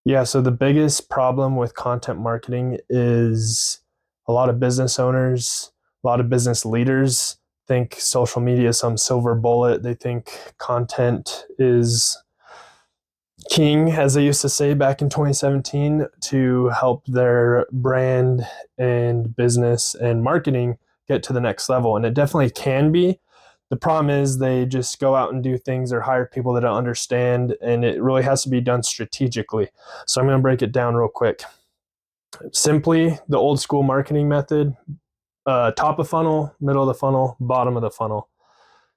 Yeah, so the biggest problem with content marketing is a lot of business owners, a lot of business leaders think social media is some silver bullet. They think content is king, as they used to say back in 2017, to help their brand and business and marketing get to the next level. And it definitely can be. The problem is they just go out and do things or hire people that don't understand, and it really has to be done strategically. So I'm going to break it down real quick. Simply, the old school marketing method: top of funnel, middle of the funnel, bottom of the funnel.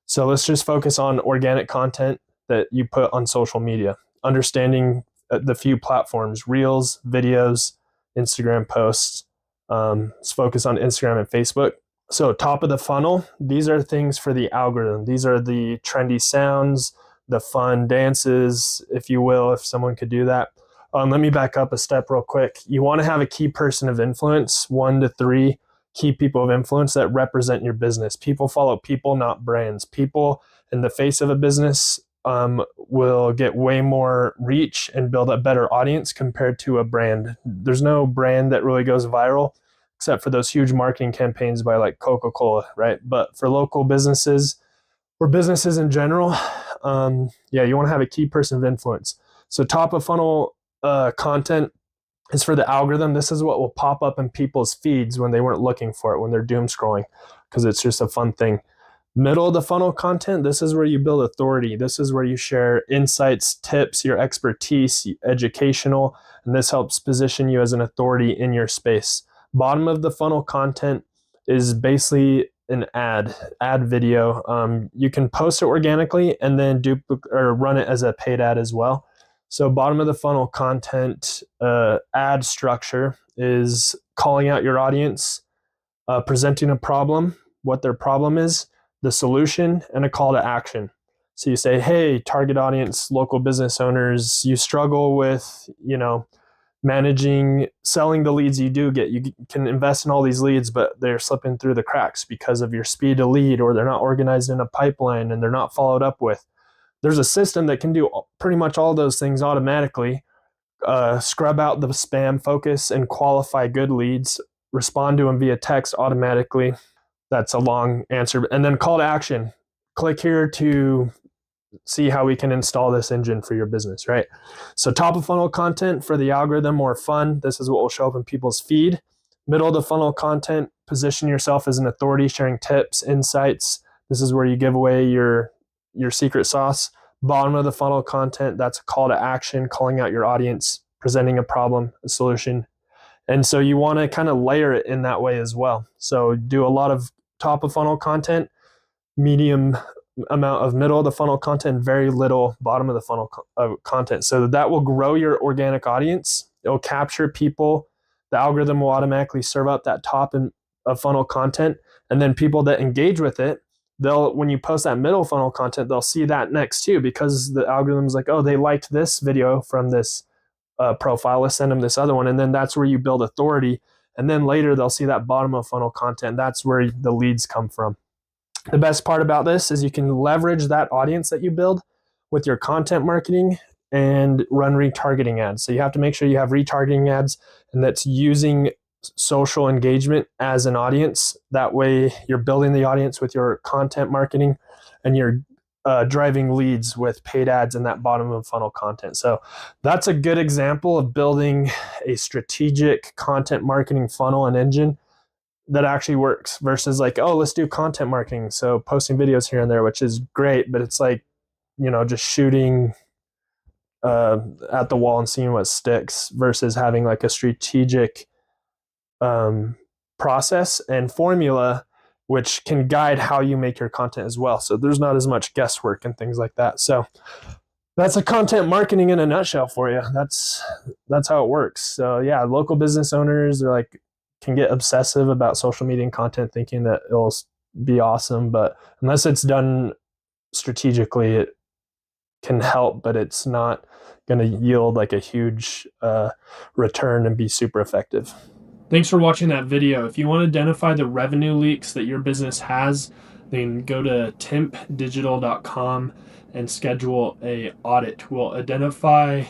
So let's just focus on organic content that you put on social media, understanding the few platforms: Reels, videos, Instagram posts. Let's focus on Instagram and Facebook. So top of the funnel, these are things for the algorithm. These are the trendy sounds, the fun dances, if you will, if someone could do that. Let me back up a step real quick. You want to have a key person of influence, 1 to 3 key people of influence that represent your business. People follow people, not brands. People in the face of a business will get way more reach and build a better audience compared to a brand. There's no brand that really goes viral except for those huge marketing campaigns by like Coca-Cola, right? But for local businesses or businesses in general, you want to have a key person of influence. So top of funnel content is for the algorithm. This is what will pop up in people's feeds when they weren't looking for it, when they're doom scrolling, because it's just a fun thing. Middle of the funnel content, this is where you build authority. This is where you share insights, tips, your expertise, educational, and this helps position you as an authority in your space. Bottom of the funnel content is basically an ad video. You can post it organically and then run it as a paid ad as well. So bottom of the funnel content ad structure is calling out your audience, presenting a problem, what their problem is, the solution, and a call to action. So you say, hey, target audience, local business owners, you struggle with, selling the leads you do get. You can invest in all these leads, but they're slipping through the cracks because of your speed to lead, or they're not organized in a pipeline and they're not followed up with. There's a system that can do pretty much all those things automatically. Scrub out the spam, focus and qualify good leads, respond to them via text automatically. That's a long answer. And then call to action. Click here to see how we can install this engine for your business, right? So top of funnel content for the algorithm, more fun. This is what will show up in people's feed. Middle of the funnel content, position yourself as an authority, sharing tips, insights. This is where you give away your secret sauce. Bottom of the funnel content, that's a call to action, calling out your audience, presenting a problem, a solution. And so you want to kind of layer it in that way as well. So do a lot of top of funnel content, medium amount of middle of the funnel content, very little bottom of the funnel content. So that will grow your organic audience. It'll capture people. The algorithm will automatically serve up that top of funnel content. And then people that engage with it, when you post that middle funnel content, they'll see that next too, because the algorithm's like, oh, they liked this video from this profile, let's send them this other one. And then that's where you build authority. And then later they'll see that bottom of funnel content. That's where the leads come from. The best part about this is you can leverage that audience that you build with your content marketing and run retargeting ads. So you have to make sure you have retargeting ads, and that's using social engagement as an audience. That way you're building the audience with your content marketing, and you're driving leads with paid ads in that bottom of funnel content. So that's a good example of building a strategic content marketing funnel and engine that actually works, versus like, oh, let's do content marketing, so posting videos here and there, which is great, but it's like, just shooting at the wall and seeing what sticks, versus having like a strategic process and formula which can guide how you make your content as well. So there's not as much guesswork and things like that. So that's a content marketing in a nutshell for you. That's how it works. So yeah, local business owners are like, can get obsessive about social media and content, thinking that it'll be awesome, but unless it's done strategically, it can help, but it's not going to yield like a huge return and be super effective. Thanks for watching that video. If you want to identify the revenue leaks that your business has, then go to tempdigital.com and schedule a audit. We'll identify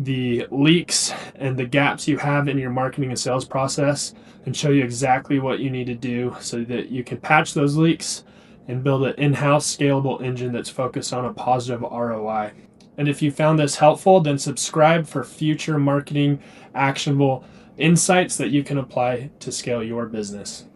the leaks and the gaps you have in your marketing and sales process and show you exactly what you need to do so that you can patch those leaks and build an in-house scalable engine that's focused on a positive ROI. And if you found this helpful, then subscribe for future marketing actionable insights that you can apply to scale your business.